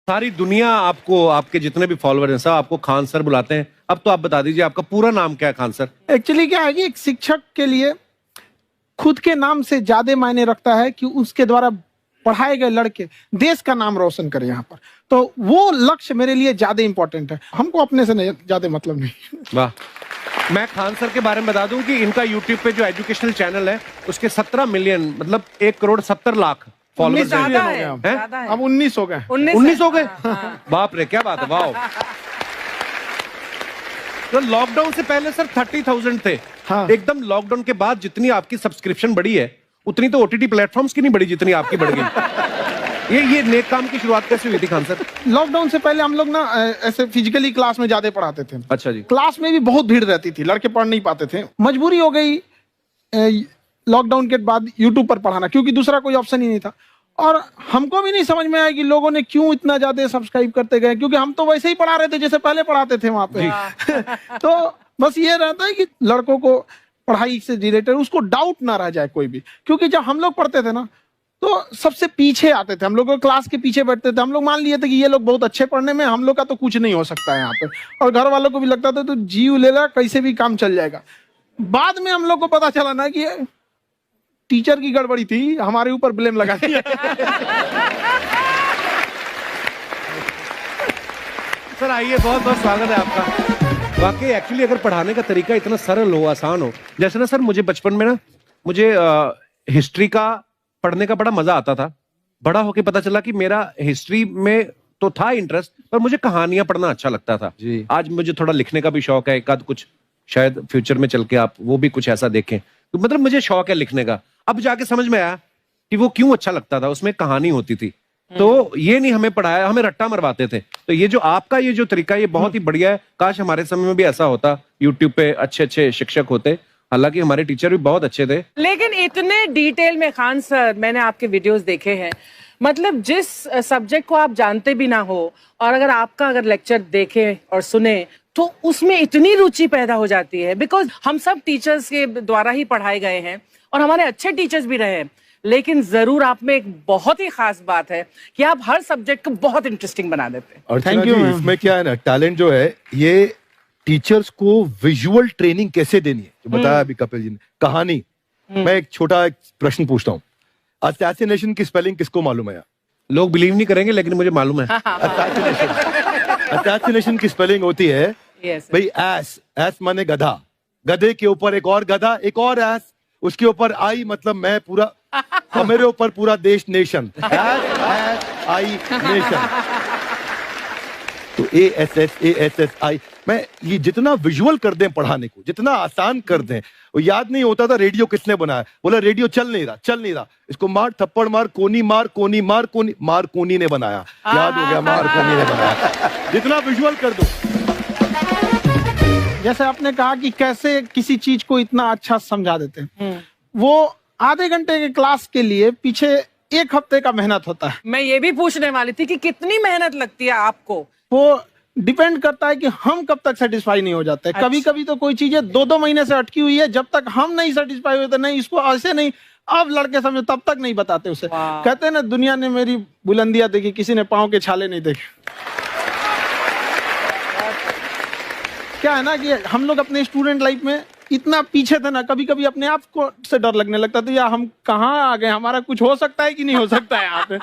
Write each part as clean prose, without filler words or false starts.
सारी दुनिया आपको, आपके जितने भी फॉलोअर हैं सब आपको खान सर बुलाते हैं। अब तो आप बता दीजिए आपका पूरा नाम क्या है खान सर? एक्चुअली क्या है कि एक शिक्षक के लिए खुद के नाम से ज्यादा मायने रखता है कि उसके द्वारा पढ़ाए गए लड़के देश का नाम रोशन करें यहाँ पर। तो वो लक्ष्य मेरे लिए ज्यादा इंपॉर्टेंट है, हमको अपने से नहीं ज्यादा मतलब नहीं। वाह। मैं खान सर के बारे में बता दूं कि इनका यूट्यूब पे जो एजुकेशनल चैनल है उसके 17 मिलियन मतलब 1,70,00,000 फॉलोअर्स हैं। अब 19 हो गए। 19 हो गए। बाप रे, क्या बात है, वाह। तो लॉकडाउन से पहले सर 30,000 थे। हाँ। एकदम लॉकडाउन के बाद जितनी आपकी सब्सक्रिप्शन बढ़ी है उतनी तो ओटीटी प्लेटफॉर्म्स की नहीं बढ़ी जितनी आपकी बढ़ गई। ये नेक काम की शुरुआत कैसे हुई थी खान सर? लॉकडाउन से पहले हम लोग ना ऐसे फिजिकली क्लास में ज्यादा पढ़ाते थे। अच्छा जी। क्लास में भी बहुत भीड़ रहती थी, लड़के पढ़ नहीं पाते थे। मजबूरी हो गई लॉकडाउन के बाद यूट्यूब पर पढ़ाना, क्योंकि दूसरा कोई ऑप्शन ही नहीं था। और हमको भी नहीं समझ में आया कि लोगों ने क्यों इतना ज्यादा सब्सक्राइब करते गए, क्योंकि हम तो वैसे ही पढ़ा रहे थे जैसे पहले पढ़ाते थे वहां पे। तो बस ये रहता है कि लड़कों को पढ़ाई से रिलेटेड उसको डाउट ना रह जाए कोई भी, क्योंकि जब हम लोग पढ़ते थे ना तो सबसे पीछे आते थे, हम लोग क्लास के पीछे बैठते थे। हम लोग मान लिए थे कि ये लोग बहुत अच्छे पढ़ने में, हम लोग का तो कुछ नहीं हो सकता है यहाँ पे। और घर वालों को भी लगता था तो जीव ले ला, कैसे भी काम चल जाएगा। बाद में हम लोग को पता चला ना कि टीचर की गड़बड़ी थी, हमारे ऊपर ब्लेम लगा दिया। सर आइए, बहुत बहुत स्वागत है आपका। वाकई एक्चुअली अगर पढ़ाने का तरीका इतना सरल हो, आसान हो, जैसे ना सर मुझे बचपन में ना मुझे हिस्ट्री का पढ़ने का बड़ा मजा आता था। बड़ा होके पता चला कि मेरा हिस्ट्री में तो था इंटरेस्ट, पर मुझे कहानियां पढ़ना अच्छा लगता था जी। आज मुझे थोड़ा लिखने का भी शौक है, एक आध कुछ शायद फ्यूचर में चल के आप वो भी कुछ ऐसा देखें। तो मतलब मुझे शौक है लिखने का। अब जाके समझ में आया कि वो क्यों अच्छा लगता था, उसमें कहानी होती थी। तो ये नहीं हमें पढ़ाया, हमें रट्टा मरवाते थे। तो ये जो आपका ये जो तरीका ये बहुत ही बढ़िया है। काश हमारे समय में भी ऐसा होता, यूट्यूब पे अच्छे अच्छे शिक्षक होते। हालांकि हमारे टीचर भी बहुत अच्छे थे। लेकिन इतने डिटेल में खान सर, मैंने आपके वीडियोस देखे हैं, मतलब जिस सब्जेक्ट को आप जानते भी ना हो और अगर लेक्चर देखें और सुने तो उसमें इतनी रुचि पैदा हो जाती है। बिकॉज हम सब टीचर्स के द्वारा ही पढ़ाए गए हैं और हमारे अच्छे टीचर्स भी रहे हैं, लेकिन जरूर आप में एक बहुत ही खास बात है कि आप हर सब्जेक्ट को बहुत इंटरेस्टिंग बना देते हैं। और थैंक यू। इसमें क्या है ना, टैलेंट जो है ये टीचर्स को विजुअल ट्रेनिंग कैसे देनी है, जो बताया अभी कपिल जी ने। कहानी, मैं एक छोटा प्रश्न पूछता हूँ, असैसिनेशन की स्पेलिंग किसको मालूम है? लोग बिलीव नहीं करेंगे लेकिन मुझे मालूम है। असैसिनेशन की स्पेलिंग होती है भाई एस माने गधा, गधे के ऊपर एक और गधा, एक और एस, उसके ऊपर आई मतलब मैं पूरा, और मेरे ऊपर पूरा देश, नेशन। आई नेशन। तो ASSASSI मैं ये जितना विजुअल कर दें पढ़ाने को, जितना आसान कर दें। वो याद नहीं होता था रेडियो किसने बनाया, बोला रेडियो चल नहीं रहा, इसको मार थप्पड़ मार, कोनी मार, कोनी मार, मार कोनी ने बनाया। याद हो गया, मार कोनी ने बनाया। जितना विजुअल कर दो। जैसे आपने कहा कि कैसे किसी चीज को इतना अच्छा समझा देते हैं, वो आधे घंटे के क्लास के लिए पीछे 1 हफ्ते का मेहनत होता है। मैं ये भी पूछने वाली थी कि कितनी मेहनत लगती है आपको। वो डिपेंड करता है कि हम कब तक सेटिस्फाई नहीं हो जाते। अच्छा। कभी कभी तो कोई चीजें 2-2 महीने से अटकी हुई है, जब तक हम नहीं सेटिस्फाई होते, नहीं इसको ऐसे नहीं, अब लड़के समझो तब तक नहीं बताते उसे। कहते हैं ना, दुनिया ने मेरी बुलंदियां देखी, किसी ने पांव के छाले नहीं देखे। क्या है ना कि हम लोग अपने स्टूडेंट लाइफ में इतना पीछे थे ना, कभी कभी अपने आप को से डर लगने लगता था, या हम कहाँ आ गए, हमारा कुछ हो सकता है कि नहीं हो सकता है यहाँ पे।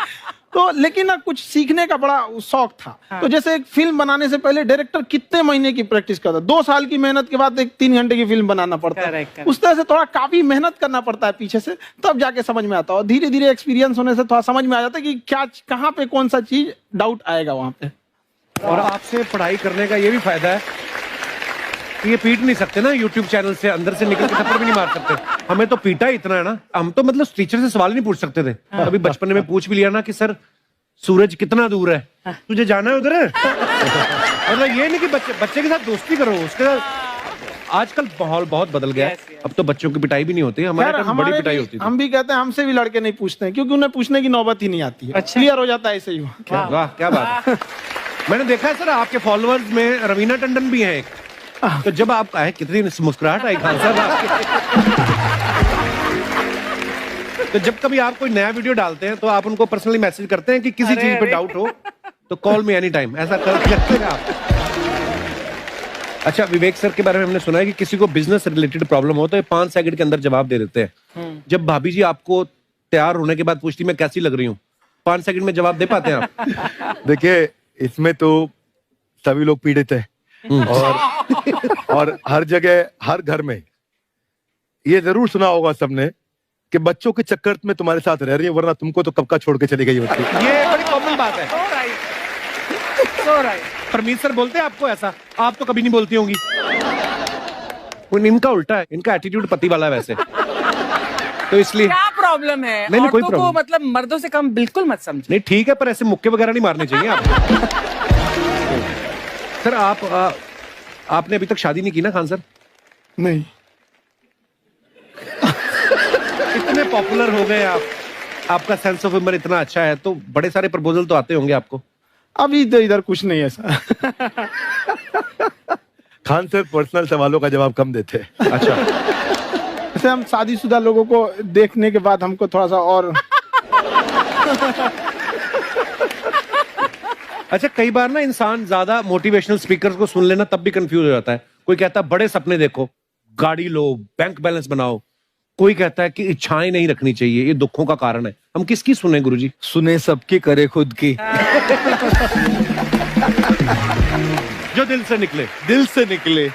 तो लेकिन ना कुछ सीखने का बड़ा शौक था। हाँ। तो जैसे एक फिल्म बनाने से पहले डायरेक्टर कितने महीने की प्रैक्टिस करता है, 2 साल की मेहनत के बाद एक 3 घंटे की फिल्म बनाना पड़ता है। उस तरह से थोड़ा काफी मेहनत करना पड़ता है पीछे से, तब जाके समझ में आता है। और धीरे धीरे एक्सपीरियंस होने से थोड़ा समझ में आ जाता है कि क्या, कहाँ पे कौन सा चीज डाउट आएगा वहां पे। और आपसे पढ़ाई करने का ये भी फायदा है, ये पीट नहीं सकते ना यूट्यूब चैनल से, अंदर से निकल के थप्पड़ भी नहीं मार सकते। हमें तो पीटा इतना है ना, हम तो मतलब टीचर से सवाल नहीं पूछ सकते थे। अभी बचपन में पूछ भी लिया ना कि सर सूरज कितना दूर है, तुझे जाना है उधर है। मतलब ये नहीं कि बच्चे के साथ दोस्ती करो, उसके साथ। आजकल माहौल बहुत बदल गया है, अब तो बच्चों की पिटाई भी नहीं होती, हमारे टाइम बड़ी पिटाई होती थी। हम भी कहते हैं, हमसे भी लड़के नहीं पूछते हैं, क्योंकि उन्हें पूछने की नौबत ही नहीं आती है। क्लियर हो जाता है ऐसे ही। वाह, क्या बात है। मैंने देखा है सर आपके फॉलोअर्स में रवीना टंडन भी है एक। तो जब आप आए, कितनी मुस्कुराहट आई खान साहब आपके। तो जब कभी आप कोई नया वीडियो डालते हैं तो आप उनको पर्सनली मैसेज करते हैं कि किसी चीज पे डाउट हो तो कॉल मी एनी टाइम, ऐसा कर सकते हैं आप। अच्छा, विवेक सर के बारे में हमने सुना है कि किसी को बिजनेस रिलेटेड प्रॉब्लम हो तो ये 5 सेकंड के अंदर जवाब दे देते हैं। जब भाभी जी आपको तैयार होने के बाद पूछती मैं कैसी लग रही हूँ, 5 सेकंड में जवाब दे पाते हैं आप? देखिए, इसमें तो सभी लोग पीड़ित है और हर जगह, हर घर में ये जरूर सुना होगा सबने कि बच्चों के चक्कर में तुम्हारे साथ रह रही है, वरना तुमको तो कब का छोड़ के चली गई होती। ये बड़ी कॉमन बात है। So right. परमीत सर बोलते हैं आपको ऐसा? आप तो कभी नहीं बोलती होंगी। इनका उल्टा है, इनका एटीट्यूड पति वाला है वैसे, तो इसलिए। क्या प्रॉब्लम है? नहीं, कोई औरतों को प्रॉब्लम मतलब मर्दों से कम बिल्कुल मत समझो। नहीं, ठीक है, पर ऐसे मुक्के वगैरह नहीं मारने चाहिए आपको। सर आपने अभी तक शादी नहीं की ना खान सर? नहीं। इतने पॉपुलर हो गए आप, आपका सेंस ऑफ ह्यूमर इतना अच्छा है, तो बड़े सारे प्रपोजल तो आते होंगे आपको। अभी तो इधर कुछ नहीं है ऐसा। खान सर पर्सनल सवालों का जवाब कम देते हैं। अच्छा, जैसे हम शादीशुदा लोगों को देखने के बाद हमको थोड़ा सा और अच्छा, कई बार ना इंसान ज्यादा मोटिवेशनल स्पीकर्स को सुन लेना तब भी कंफ्यूज हो जाता है। कोई कहता है बड़े सपने देखो, गाड़ी लो, बैंक बैलेंस बनाओ। कोई कहता है कि इच्छाएं नहीं रखनी चाहिए, ये दुखों का कारण है। हम किसकी सुने गुरुजी? सुने सबकी, करे खुद की। जो दिल से निकले। दिल से निकले,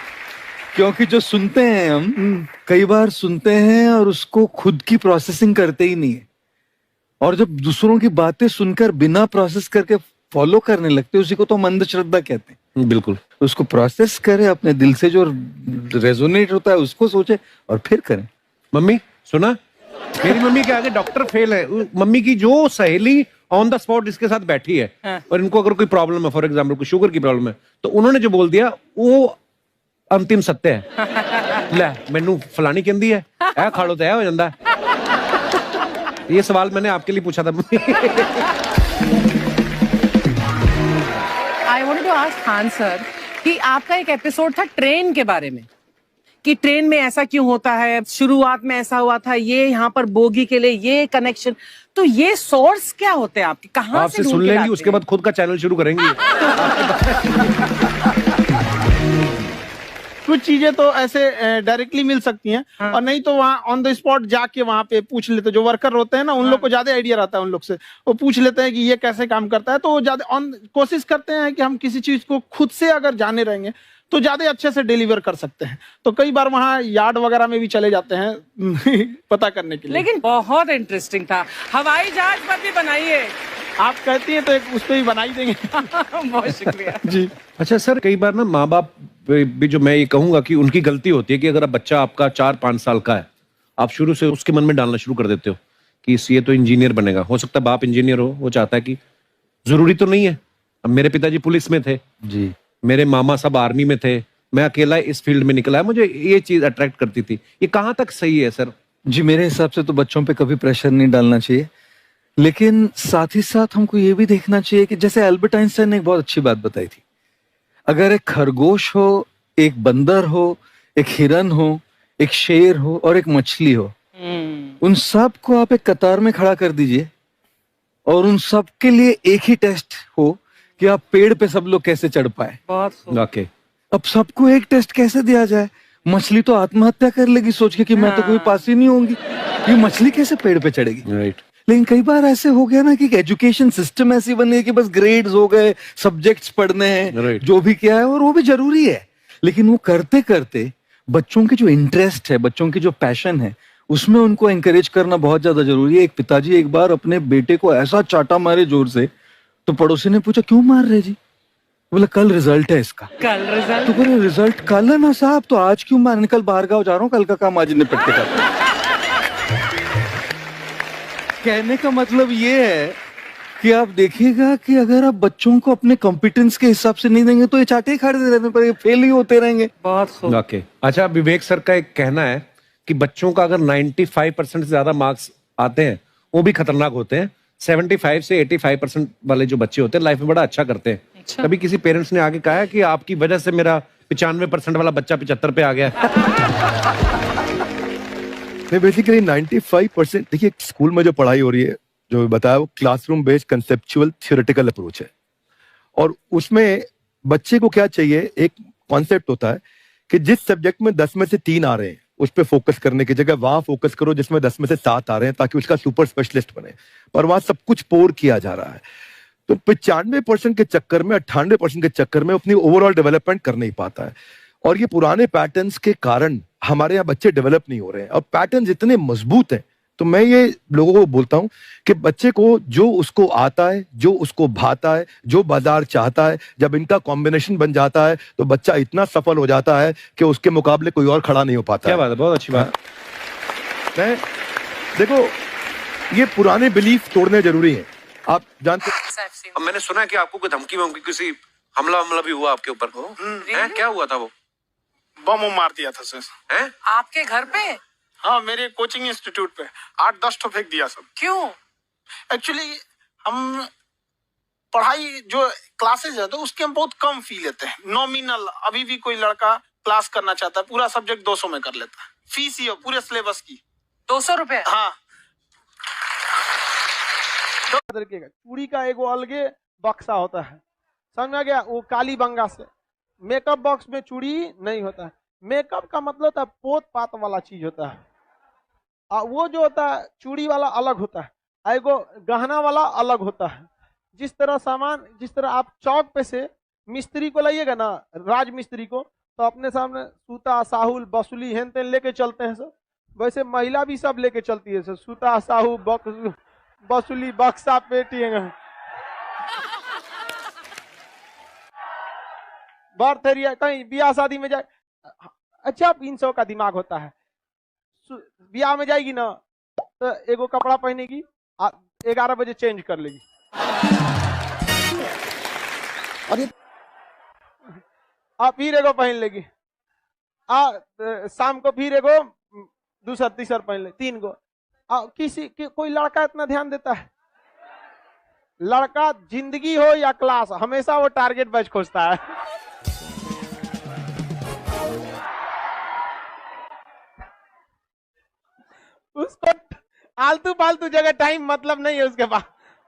क्योंकि जो सुनते हैं हम कई बार सुनते हैं और उसको खुद की प्रोसेसिंग करते ही नहीं है, और जब दूसरों की बातें सुनकर बिना प्रोसेस करके फॉलो करने लगते, उसी को तो हम अंधश्रद्धा कहते हैं। बिल्कुल, उसको प्रोसेस करे, अपने दिल से जो रेजोनेट होता है उसको सोचे और फिर करें। मम्मी सुना, मेरी मम्मी के आगे डॉक्टर फेल है। मम्मी की जो सहेली ऑन द स्पॉट इसके साथ बैठी है, और इनको अगर कोई प्रॉब्लम है, फॉर एग्जाम्पल कोई शुगर की प्रॉब्लम है, तो उन्होंने जो बोल दिया वो अंतिम सत्य है। ले मैनू फलानी कहती है, ऐ खा लो तो ऐ हो जाता है। ये सवाल मैंने आपके लिए पूछा था। I wanted to ask Khan sir कि आपका एक एपिसोड था ट्रेन के बारे में, कि ट्रेन में ऐसा क्यों होता है, शुरुआत में ऐसा हुआ था, ये यहाँ पर बोगी के लिए ये कनेक्शन, तो ये सोर्स क्या होते हैं आपके, कहाँ आपसे से सुन ढूंढ के लेंगी, लाते उसके हैं? बाद खुद का चैनल शुरू करेंगी। कुछ चीजें तो ऐसे डायरेक्टली मिल सकती हैं, और नहीं तो वहाँ ऑन द स्पॉट जाके वहाँ पे पूछ लेते। जो वर्कर होते हैं ना, उन लोग को ज्यादा आइडिया रहता है, उन लोग से वो पूछ लेते हैं कि ये कैसे काम करता है, तो वो ज्यादा कोशिश करते हैं कि हम किसी चीज को खुद से अगर जाने रहेंगे तो ज्यादा अच्छे से डिलीवर कर सकते हैं। तो कई बार वहाँ यार्ड वगैरह में भी चले जाते हैं पता करने के लिए। लेकिन बहुत इंटरेस्टिंग था। हवाई जहाज पर भी बनाइए। आप कहती हैं तो एक उस पर भी बना ही देंगे। बहुत शुक्रिया जी। अच्छा सर, कई बार ना माँ बाप भी, जो मैं ये कहूंगा कि उनकी गलती होती है कि अगर अब बच्चा आपका 4-5 साल का है, आप शुरू से उसके मन में डालना शुरू कर देते हो कि ये तो इंजीनियर बनेगा। हो सकता है बाप इंजीनियर हो, वो चाहता है कि जरूरी तो नहीं है। अब मेरे पिताजी पुलिस में थे जी, मेरे मामा सब आर्मी में थे, मैं अकेला इस फील्ड में निकला है, मुझे ये चीज अट्रैक्ट करती थी। ये कहाँ तक सही है सर? जी, मेरे हिसाब से तो बच्चों पे कभी प्रेशर नहीं डालना चाहिए, लेकिन साथ ही साथ हमको ये भी देखना चाहिए कि जैसे अल्बर्ट आइंस्टाइन ने एक बहुत अच्छी बात बताई थी, अगर एक खरगोश हो, एक बंदर हो, एक हिरन हो, एक शेर हो और एक मछली हो, उन सब को आप एक कतार में खड़ा कर दीजिए और उन सब के लिए एक ही टेस्ट हो कि आप पेड़ पे सब लोग कैसे चढ़ पाए। बहुत खूब। ओके, अब सबको एक टेस्ट कैसे दिया जाए? मछली तो आत्महत्या कर लेगी सोच के कि मैं तो कोई पास ही नहीं होंगी, ये मछली कैसे पेड़ पे चढ़ेगी? राइट। लेकिन कई बार ऐसे हो गया ना कि एजुकेशन सिस्टम ऐसी बनी है कि बस ग्रेड्स हो गए, सब्जेक्ट्स पढ़ने हैं, Right. जो भी क्या है, और वो भी जरूरी है, लेकिन वो करते करते बच्चों की जो इंटरेस्ट है, बच्चों की जो पैशन है, उसमें उनको एंकरेज करना बहुत ज्यादा जरूरी है। एक पिताजी एक बार अपने बेटे को ऐसा चाटा मारे जोर से, तो पड़ोसी ने पूछा क्यों मार रहे जी? बोला कल रिजल्ट है इसका। कल रिजल्ट? तो बोले रिजल्ट कल है ना साहब, तो आज क्यों मार? कल बाहर गाँव जा रहा हूँ, कल का काम आज निपट के करता हूं। कहने का मतलब ये है कि आप देखिएगा कि अगर आप बच्चों को अपने कॉम्पिटेंस के हिसाब से नहीं देंगे तो ये चाटे ही खाते रहने पर फेल ही होते रहेंगे। बहुत खूब। ओके, अच्छा, विवेक सर का एक कहना है कि बच्चों का अगर 95% से ज्यादा मार्क्स आते हैं वो भी खतरनाक होते हैं। 75 से 85% वाले जो बच्चे होते हैं लाइफ में बड़ा अच्छा करते हैं। अच्छा। कभी किसी पेरेंट्स ने आगे कहा है कि आपकी वजह से मेरा 95% वाला बच्चा 75 पे आ गया? नहीं, बेसिकली 95%, देखिए स्कूल में जो पढ़ाई हो रही है, जो बताया, वो classroom based conceptual theoretical approach है। और उसमें बच्चे को क्या चाहिए, एक कॉन्सेप्ट होता है कि जिस सब्जेक्ट में 10 में से 3 आ रहे हैं उस पर फोकस करने की जगह वहां फोकस करो जिसमें 10 में से 7 आ रहे हैं, ताकि उसका सुपर स्पेशलिस्ट बने। पर वहां सब कुछ पोर किया जा रहा है, तो 95% के चक्कर में, 98% के चक्कर में अपनी ओवरऑल डेवलपमेंट कर नहीं पाता है। और ये पुराने पैटर्न्स के कारण हमारे यहाँ बच्चे डेवलप नहीं हो रहे हैं, और पैटर्न्स इतने मजबूत हैं। तो मैं ये लोगों को बोलता हूं कि बच्चे को जो उसको आता है, जो उसको भाता है, जो बाजार चाहता है, जब इनका कॉम्बिनेशन बन जाता है तो बच्चा इतना सफल हो जाता है कि उसके मुकाबले कोई और खड़ा नहीं हो पाता। क्या बात है, बहुत अच्छी बात। मैं देखो, ये पुराने बिलीफ तोड़ने जरूरी हैं। आप जानते अब मैंने सुना है कि आपको कोई धमकी वमकी, किसी हमला भी हुआ आपके ऊपर, हैं? क्या हुआ था? वो बम मार दिया था सर। हैं? आपके घर पे? हाँ, मेरे कोचिंग इंस्टीट्यूट पे 8-10 तो फेंक दिया सब। क्यों? एक्चुअली हम पढ़ाई जो क्लासेस है तो उसके हम बहुत कम फी लेते हैं, नॉमिनल। अभी भी कोई लड़का क्लास करना चाहता है, पूरा सब्जेक्ट 200 में कर लेता है। फीस ही है पूरे सिलेबस की 200 रुपए? हाँ। चूड़ी का एगो अलगे बक्सा होता है, समझ गया? वो काली बंगा से मेकअप बॉक्स में चूड़ी नहीं होता है। मेकअप का मतलब होता है पोत पात वाला चीज होता है, वो जो होता है चूड़ी वाला अलग होता है, एगो गहना वाला अलग होता है। जिस तरह सामान, जिस तरह आप चौक पे से मिस्त्री को लाइएगा ना, राज मिस्त्री को, तो अपने सामने सूता, साहुल, बसुली हेन तेन लेके चलते हैं सर, वैसे महिला भी सब लेके चलती है सर, सूता, साहू, बसुली, बक्सा, पेटी। बर्थ एरिया, कहीं ब्याह शादी में जाए, अच्छा 300 का दिमाग होता है। ब्याह में जाएगी ना तो एगो कपड़ा पहनेगी, 11 बजे चेंज कर लेगी, और फिर एगो पहन लेगी, शाम को फिर एगो दूसरा तीसरा पहन ले, 3 गो। कोई लड़का इतना ध्यान देता है? लड़का जिंदगी हो या क्लास, हमेशा वो टारगेट बैच खोजता है। उसको आलतू फालतू जगह टाइम मतलब नहीं है उसके पास,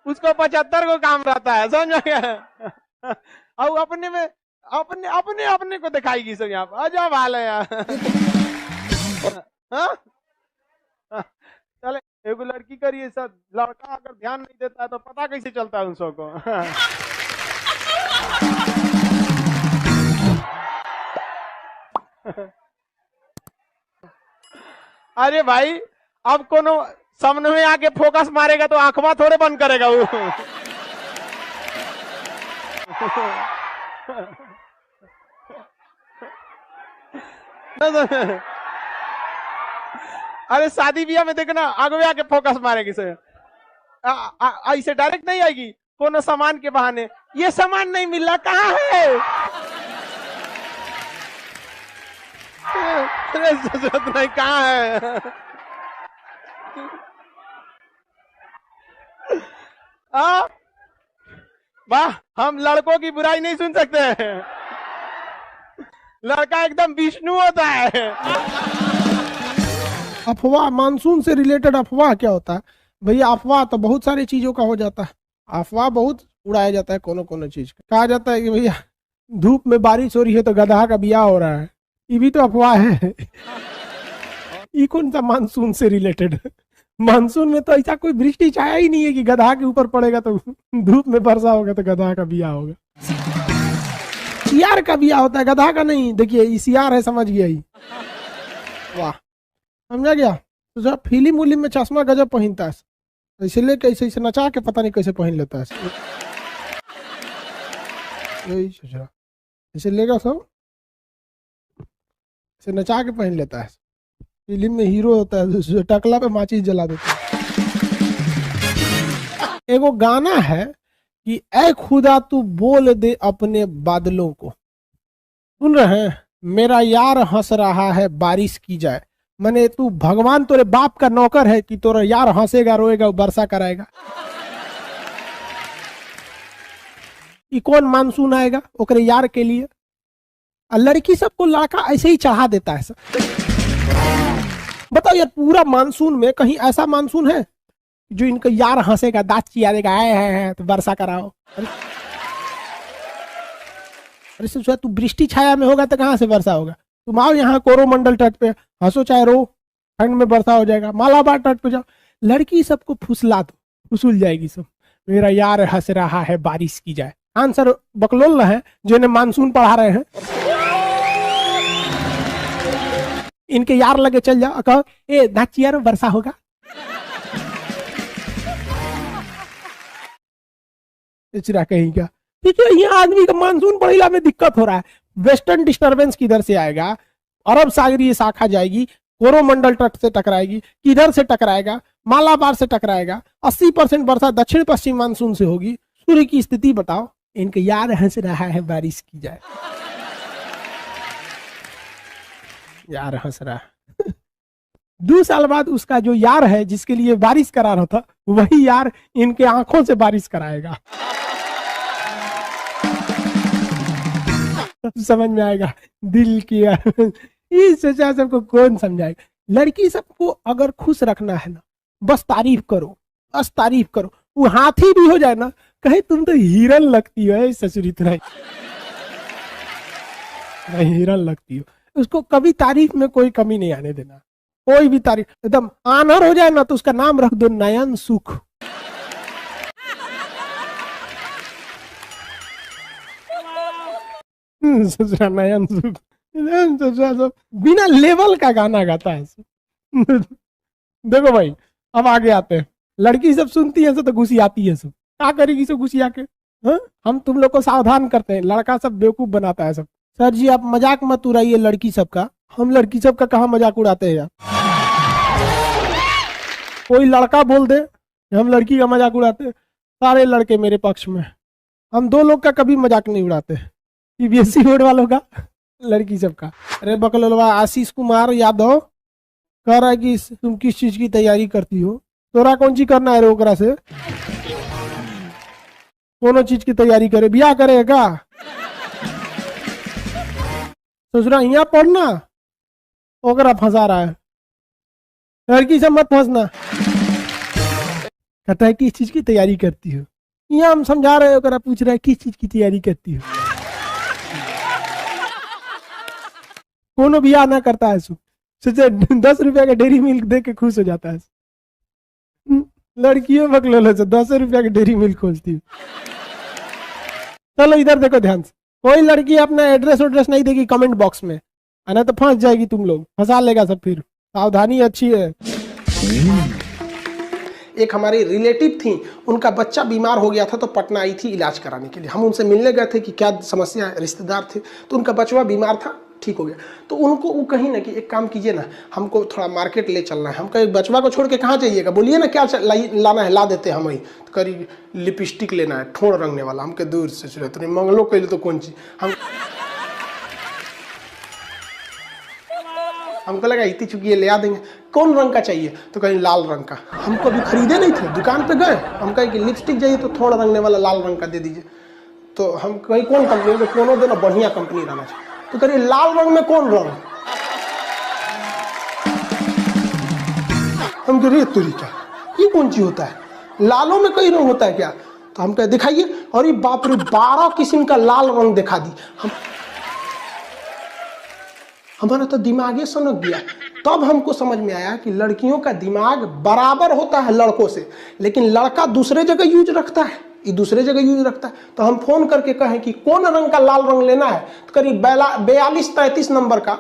उसको 75 को काम रहता है, समझ गया? और अपने में अपने को दिखाएगी सब यहाँ पर, अजब हाल है यार। चले, एगो लड़की करिए सर, लड़का अगर ध्यान नहीं देता है तो पता कैसे चलता है उन सबको? अरे भाई, अब कोनो सामने में आके फोकस मारेगा तो आंखवा थोड़े बंद करेगा वो। अरे शादी ब्याह में देखना, आगे आके फोकस मारेगी सर, ऐसे डायरेक्ट नहीं आएगी, कोनो सामान के बहाने, ये सामान नहीं मिल रहा, कहाँ है? जरूरत नहीं, कहाँ है? वाह, हम लड़कों की बुराई नहीं सुन सकते हैं, लड़का एकदम विष्णु होता है। अफवाह, मानसून से रिलेटेड अफवाह क्या होता है भैया? अफवाह तो बहुत सारी चीजों का हो जाता है, अफवाह बहुत उड़ाया जाता है, कोनो चीज का। कहा जाता है कि भैया धूप में बारिश हो रही है तो गधा का ब्याह हो रहा है, ये भी तो अफवाह है। ये कौन सा मानसून से रिलेटेड? मानसून में तो ऐसा कोई वृष्टि छाया ही नहीं है कि गधा के ऊपर पड़ेगा तो धूप में वर्षा होगा तो गधा का ब्याह होगा। सियार का ब्याह होता है, गधा का नहीं। देखिए ये सियार है, समझ गया ही। वाह, समझा गया? तो जब फिल्म उलिम में चश्मा गजब पहनता है, ऐसे लेके ऐसे नचा के पता नहीं कैसे पहन लेता है, ऐसे लेगा सब, ऐसे नचा के पहन लेता है। फिल्म में हीरो होता है, टकला पे माचिस जला देता है। एगो गाना है कि ऐ खुदा तू बोल दे अपने बादलों को, सुन रहे हैं? मेरा यार हंस रहा है बारिश की जाए, माने तू भगवान तोरे बाप का नौकर है कि तोरा यार हंसेगा रोएगा वर्षा कराएगा। ये कौन मानसून आएगा ओकरे यार के लिए? लड़की सबको लड़का ऐसे ही चढ़ा देता है सर। बताओ यार, पूरा मानसून में कहीं ऐसा मानसून है जो इनका यार हंसेगा, दांत चिया देगा, आए हैं तो वर्षा कराओ? अरे ससुरा तू वृष्टि छाया में होगा तो कहाँ से वर्षा होगा? तुम आओ यहाँ कोरोमंडल तट पे, हंसो चाहे रो, ठंड में वर्षा हो जाएगा। मालाबार तट पे जाओ, लड़की सबको फुसला दो, फुसूल जाएगी सब। मेरा यार हंस रहा है बारिश की जाए। आंसर बकलोल है जो इन्हें मानसून पढ़ा रहे हैं। इनके यार लगे चल जाओ, कहो ए नाच यार वर्षा होगा। चिरा कहेगा ठीक है, यहाँ आदमी का मानसून पढ़ेला में दिक्कत हो रहा है। वेस्टर्न डिस्टरबेंस किधर से आएगा? अरब सागरीय शाखा जाएगी, कोरोमंडल तट से टकराएगी, किधर से टकराएगा? मालाबार से टकराएगा। 80% वर्षा दक्षिण पश्चिम मानसून से होगी। सूर्य की स्थिति बताओ। इनके यार हंस रहा है बारिश की जाए। यार हंस रहा है। 2 साल बाद उसका जो यार है जिसके लिए बारिश करा रहा था, वही यार इनके आंखों से बारिश कराएगा। समझ में आएगा दिल की। इस सोचा सबको कौन समझाएगा? लड़की सबको अगर खुश रखना है ना, बस तारीफ करो, बस तारीफ करो। वो हाथी भी हो जाए ना, कहे तुम तो हिरन लगती हो ससुरी तरह, हिरन लगती हो। उसको कभी तारीफ में कोई कमी नहीं आने देना। कोई भी तारीफ एकदम आनर हो जाए ना, तो उसका नाम रख दो नयन सुख। ससुरा नयन सुख, ससुरा सब बिना लेवल का गाना गाता है। देखो भाई, अब आगे आते हैं। लड़की सब सुनती है तो गुस्सी आती है सब, क्या करेगी सब गुस्सी आके? हम तुम लोग को सावधान करते हैं, लड़का सब बेवकूफ बनाता है सब। सर जी आप मजाक मत उड़ाइए लड़की सब का। हम लड़की सब का कहाँ मजाक उड़ाते हैं यार? कोई लड़का बोल दे हम लड़की का मजाक उड़ाते हैं, सारे लड़के मेरे पक्ष में। हम 2 लोग का कभी मजाक नहीं उड़ाते, सीबीएसई बोर्ड वालों का, लड़की सब का। अरे बकलोलवा आशीष कुमार यादव कह रहा है कि तुम किस चीज की तैयारी करती हो? तोरा कौन सी करना है ओकरा से? दोनों चीज की तैयारी करे, बियाह करेगा? ससुरा यहाँ पढ़ना, ओकरा फंसा रहा है। लड़की से मत फंसना। कहता है किस चीज की तैयारी करती हो? यहाँ हम समझा रहे हो, ओकरा पूछ रहा है किस चीज की तैयारी करती हो? कोनो बियाह ना करता है सोचे 10 रुपया का डेरी मिल्क दे के खुश हो जाता है। लड़कियों बकलोल से 10 रुपया की डेरी मिल्क खोलती हूँ। चलो इधर देखो ध्यान से। कोई लड़की अपना एड्रेस नहीं देगी कमेंट बॉक्स में, है तो फंस जाएगी। तुम लोग फंसा लेगा सब, फिर सावधानी अच्छी है। एक हमारी रिलेटिव थी, उनका बच्चा बीमार हो गया था तो पटना आई थी इलाज कराने के लिए। हम उनसे मिलने गए थे कि क्या समस्या है, रिश्तेदार थे। तो उनका बचवा बीमार था, ठीक हो गया। तो उनको वो कहीं ना कि एक काम कीजिए ना, हमको थोड़ा मार्केट ले चलना है। हम कहीं बचवा को छोड़ के कहाँ जाइएगा, बोलिए ना क्या लाना है, ला देते हम वही। तो करी लिपस्टिक लेना है ठोड़ रंगने वाला, हमके दूर से चले तो मंगलो कह तो कौन चीज हमको लगा इतनी चुकी ले आ देंगे। कौन रंग का चाहिए? तो कहीं लाल रंग का। हमको अभी खरीदे नहीं थे, दुकान पे गए, हम कहे कि लिपस्टिक चाहिए तो थोड़ा रंगने वाला लाल रंग का दे दीजिए। तो हम कहीं कौन कंपनी, कोनो देना बढ़िया कंपनी रहना चाहिए। तो करिए लाल रंग में कौन रंग? हम कह रहे तरीका ये कौन चीज होता है, लालों में कई रंग होता है क्या? तो हम कह दिखाइए। और ये बाप रे 12 किस्म का लाल रंग दिखा दी। हमारा तो दिमाग सनक गया। तब हमको समझ में आया कि लड़कियों का दिमाग बराबर होता है लड़कों से, लेकिन लड़का दूसरे जगह यूज रखता है, ये दूसरे जगह यूज रखता है। तो हम फोन करके कहें कि कौन रंग का लाल रंग लेना है, तो करीब 42-33 नंबर का।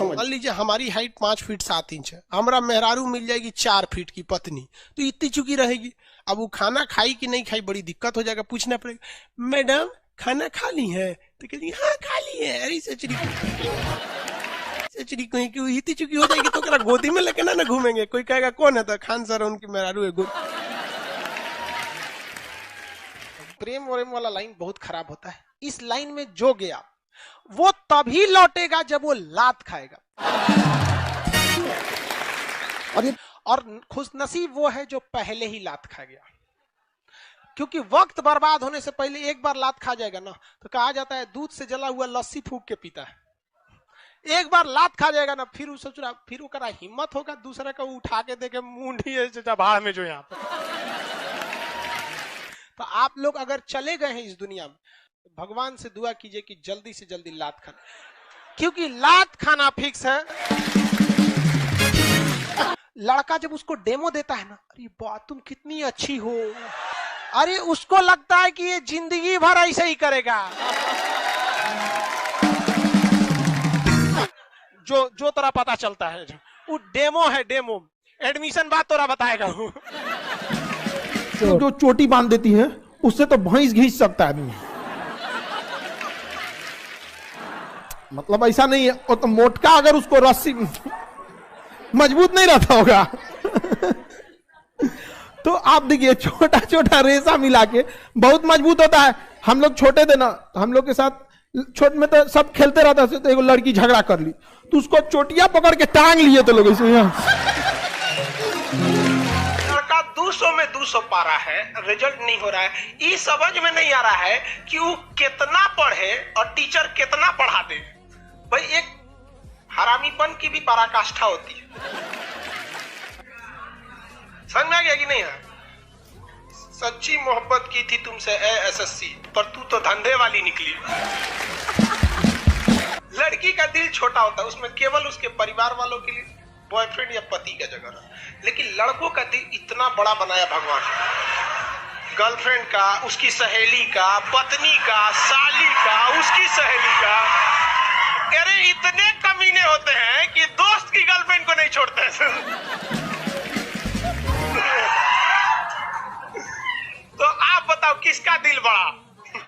मान लीजिए हमारी हाइट 5 फीट 7 इंच है, हमारा मेहरारू मिल जाएगी 4 फीट की पत्नी, तो इतनी चुकी रहेगी। अब वो खाना खाई कि नहीं खाई बड़ी दिक्कत हो जाएगा। पूछना पड़ेगा मैडम खाना खा ली है? तो कहती हाँ खा ली है। अरे सचरी कहीं की इतनी चुकी हो जाएगी तो गोदी में लेके ना घूमेंगे। कोई कहेगा कौन है? तो खान सर उनकी मेहरारू है। प्रेम व्रेम वाला लाइन बहुत खराब होता है। इस लाइन में जो गया वो तभी लौटेगा जब वो लात खाएगा। और खुशनसीब वो है जो पहले ही लात खा गया, क्योंकि वक्त बर्बाद होने से पहले एक बार लात खा जाएगा ना, तो कहा जाता है दूध से जला हुआ लस्सी फूंक के पीता है। एक बार लात खा जाएगा ना, फिर सोच रहा फिर ओकरा हिम्मत होगा दूसरे को उठा के देखे मुंडी भाड़ में जो यहाँ पे। तो आप लोग अगर चले गए हैं इस दुनिया में भगवान से दुआ कीजिए कि जल्दी से जल्दी लात खाना, क्योंकि लात खाना फिक्स है। लड़का जब उसको डेमो देता है ना, अरे वाह तुम कितनी अच्छी हो, अरे उसको लगता है कि ये जिंदगी भर ऐसे ही करेगा। जो तरह पता चलता है वो डेमो है, डेमो। एडमिशन बात तोरा बताएगा वो। जो चोटी बांध देती है उससे तो भैंस घींच सकता है आदमी। मतलब ऐसा नहीं है, वो तो मोटका अगर उसको रस्सी मजबूत नहीं रहता होगा। तो आप देखिए छोटा छोटा रेशा मिला के बहुत मजबूत होता है। हम लोग छोटे थे ना, तो हम लोग के साथ छोटे में तो सब खेलते रहता थे, तो एक लड़की झगड़ा कर ली तो उसको चोटियां पकड़ के टांग लिए तो लोग ऐसे। लड़का 200 में 200 पा रहा है, रिजल्ट नहीं हो रहा है, ये समझ में नहीं आ रहा है कि वो कितना पढ़े और टीचर कितना पढ़ा दे। भाई एक हरामीपन की भी पराकाष्ठा होती है, समझ में आ गया कि नहीं है? सच्ची मोहब्बत की थी तुमसे एसएससी, पर तू तो धंधे वाली निकली। लड़की का दिल छोटा होता है, उसमें केवल उसके परिवार वालों के लिए बॉयफ्रेंड या पति का जगह रहा, लेकिन लड़कों का दिल इतना बड़ा बनाया भगवान, गर्लफ्रेंड का, उसकी सहेली का, पत्नी का, साली का, उसकी सहेली का। अरे इतने कमीने होते हैं कि दोस्त की गर्लफ्रेंड को नहीं छोड़ते हैं। तो आप बताओ किसका दिल बड़ा?